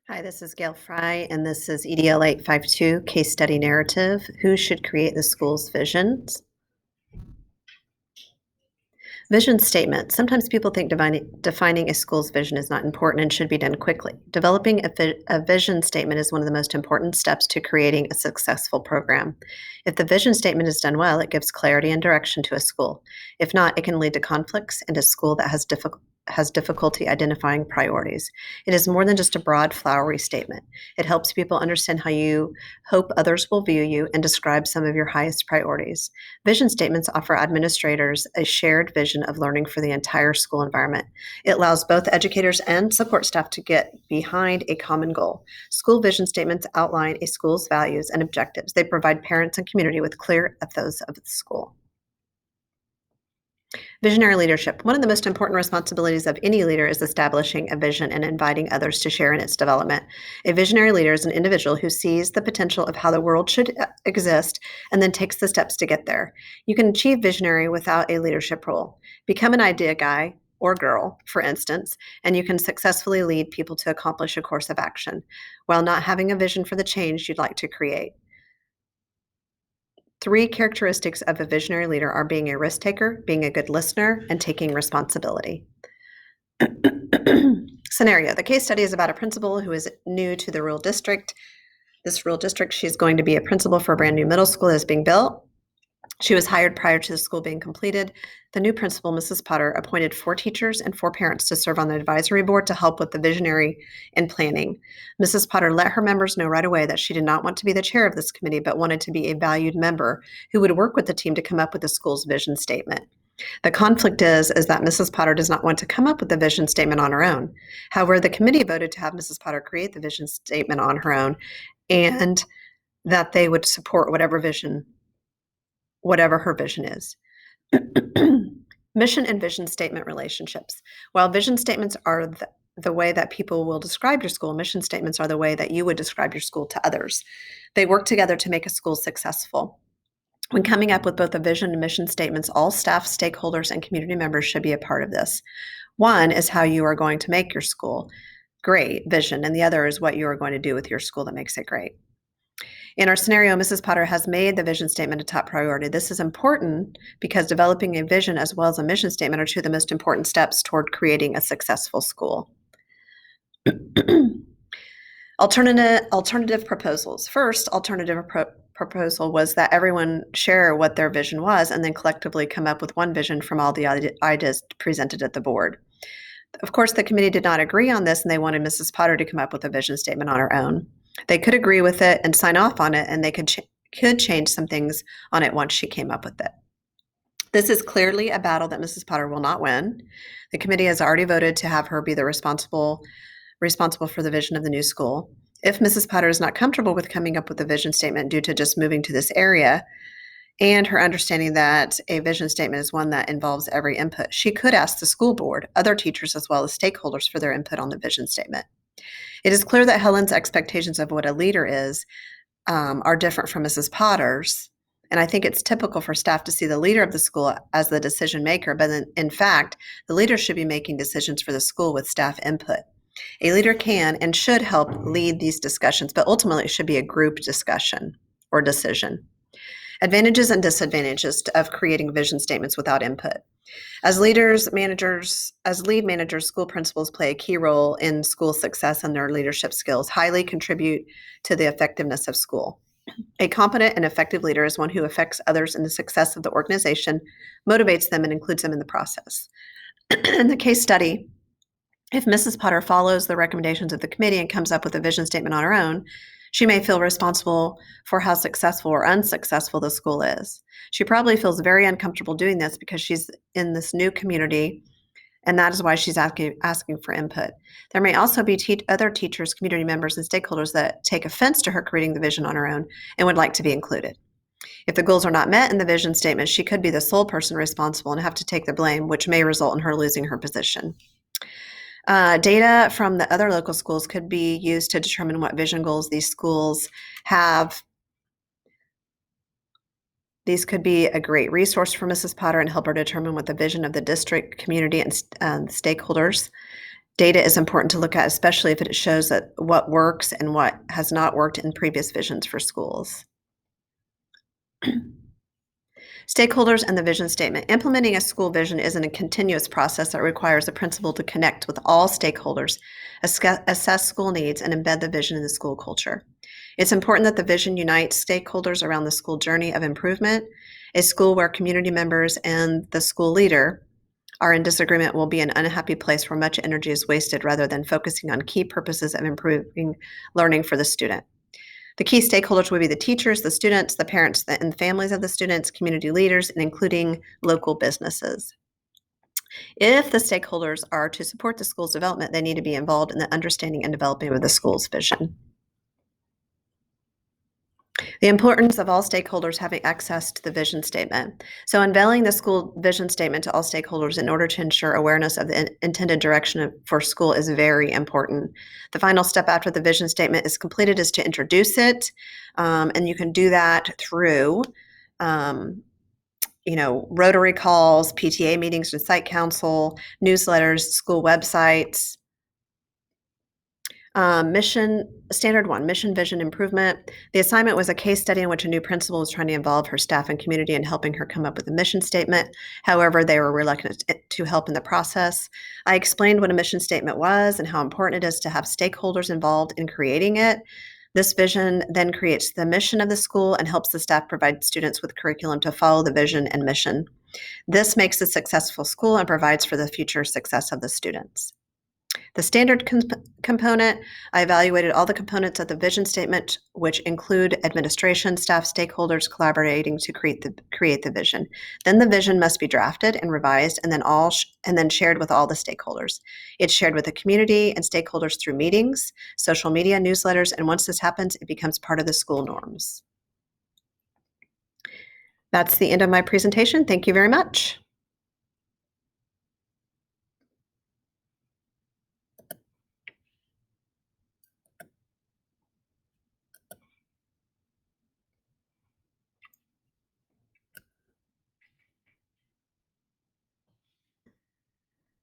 Hi, this is Gail Fry, and this is EDL 852 Case Study Narrative. Who should create the school's visions? Vision statement. Sometimes people think defining a school's vision is not important and should be done quickly. Developing a vision statement is one of the most important steps to creating a successful program. If the vision statement is done well, it gives clarity and direction to a school. If not, it can lead to conflicts and a school that has difficulty identifying priorities. It is more than just a broad, flowery statement. It helps people understand how you hope others will view you and describe some of your highest priorities. Vision statements offer administrators a shared vision of learning for the entire school environment. It allows both educators and support staff to get behind a common goal. School vision statements outline a school's values and objectives. They provide parents and community with clear ethos of the school. Visionary leadership. One of the most important responsibilities of any leader is establishing a vision and inviting others to share in its development. A visionary leader is an individual who sees the potential of how the world should exist and then takes the steps to get there. You can achieve visionary without a leadership role. Become an idea guy or girl, for instance, and you can successfully lead people to accomplish a course of action while not having a vision for the change you'd like to create. 3 characteristics of a visionary leader are being a risk taker, being a good listener, and taking responsibility. Scenario. The case study is about a principal who is new to the rural district. This rural district, she's going to be a principal for a brand new middle school that is being built. She was hired prior to the school being completed. The new principal, Mrs. Potter, appointed 4 teachers and 4 parents to serve on the advisory board to help with the visionary and planning. Mrs. Potter let her members know right away that she did not want to be the chair of this committee, but wanted to be a valued member who would work with the team to come up with the school's vision statement. The conflict is that Mrs. Potter does not want to come up with the vision statement on her own. However, the committee voted to have Mrs. Potter create the vision statement on her own and that they would support whatever her vision is. Mission and vision statement relationships. While vision statements are the way that people will describe your school, mission statements are the way that you would describe your school to others. They work together to make a school successful. When coming up with both a vision and mission statements, all staff, stakeholders, and community members should be a part of this. One is how you are going to make your school great, vision, and the other is what you are going to do with your school that makes it great. In our scenario, Mrs. Potter has made the vision statement a top priority. This is important because developing a vision as well as a mission statement are 2 of the most important steps toward creating a successful school. Alternative proposals. First, proposal was that everyone share what their vision was and then collectively come up with one vision from all the ideas presented at the board. Of course, the committee did not agree on this, and they wanted Mrs. Potter to come up with a vision statement on her own. They could agree with it and sign off on it, and they could change some things on it once she came up with it. This is clearly a battle that Mrs. Potter will not win. The committee has already voted to have her be the responsible for the vision of the new school. If Mrs. Potter is not comfortable with coming up with a vision statement due to just moving to this area and her understanding that a vision statement is one that involves every input, she could ask the school board, other teachers, as well as stakeholders for their input on the vision statement. It is clear that Helen's expectations of what a leader is are different from Mrs. Potter's. And I think it's typical for staff to see the leader of the school as the decision maker, but in fact, the leader should be making decisions for the school with staff input. A leader can and should help lead these discussions, but ultimately it should be a group discussion or decision. Advantages and disadvantages of creating vision statements without input. As lead managers, school principals play a key role in school success, and their leadership skills highly contribute to the effectiveness of school. A competent and effective leader is one who affects others in the success of the organization, motivates them, and includes them in the process. In the case study, if Mrs. Potter follows the recommendations of the committee and comes up with a vision statement on her own, she may feel responsible for how successful or unsuccessful the school is. She probably feels very uncomfortable doing this because she's in this new community, and that is why she's asking for input. There may also be other teachers, community members, and stakeholders that take offense to her creating the vision on her own and would like to be included. If the goals are not met in the vision statement, she could be the sole person responsible and have to take the blame, which may result in her losing her position. Data from the other local schools could be used to determine what vision goals these schools have. These could be a great resource for Mrs. Potter and help her determine what the vision of the district, community, and stakeholders Data is important to look at, especially if it shows that what works and what has not worked in previous visions for schools. Stakeholders and the vision statement. Implementing a school vision isn't a continuous process that requires a principal to connect with all stakeholders, assess school needs, and embed the vision in the school culture. It's important that the vision unites stakeholders around the school journey of improvement. A school where community members and the school leader are in disagreement will be an unhappy place where much energy is wasted rather than focusing on key purposes of improving learning for the student. The key stakeholders will be the teachers, the students, the parents, and the families of the students, community leaders, and including local businesses. If the stakeholders are to support the school's development, they need to be involved in the understanding and developing of the school's vision. The importance of all stakeholders having access to the vision statement. So unveiling the school vision statement to all stakeholders in order to ensure awareness of the intended direction for school is very important. The final step after the vision statement is completed is to introduce it, and you can do that through Rotary calls, PTA meetings with site council, newsletters, school websites. Standard one, mission, vision, improvement. The assignment was a case study in which a new principal was trying to involve her staff and community in helping her come up with a mission statement. However, they were reluctant to help in the process. I explained what a mission statement was and how important it is to have stakeholders involved in creating it. This vision then creates the mission of the school and helps the staff provide students with curriculum to follow the vision and mission. This makes a successful school and provides for the future success of the students. The standard component, I evaluated all the components of the vision statement, which include administration, staff, stakeholders collaborating to create the vision. Then the vision must be drafted and revised, and then shared with all the stakeholders. It's shared with the community and stakeholders through meetings, social media, newsletters, and once this happens, it becomes part of the school norms. That's the end of my presentation. Thank you very much.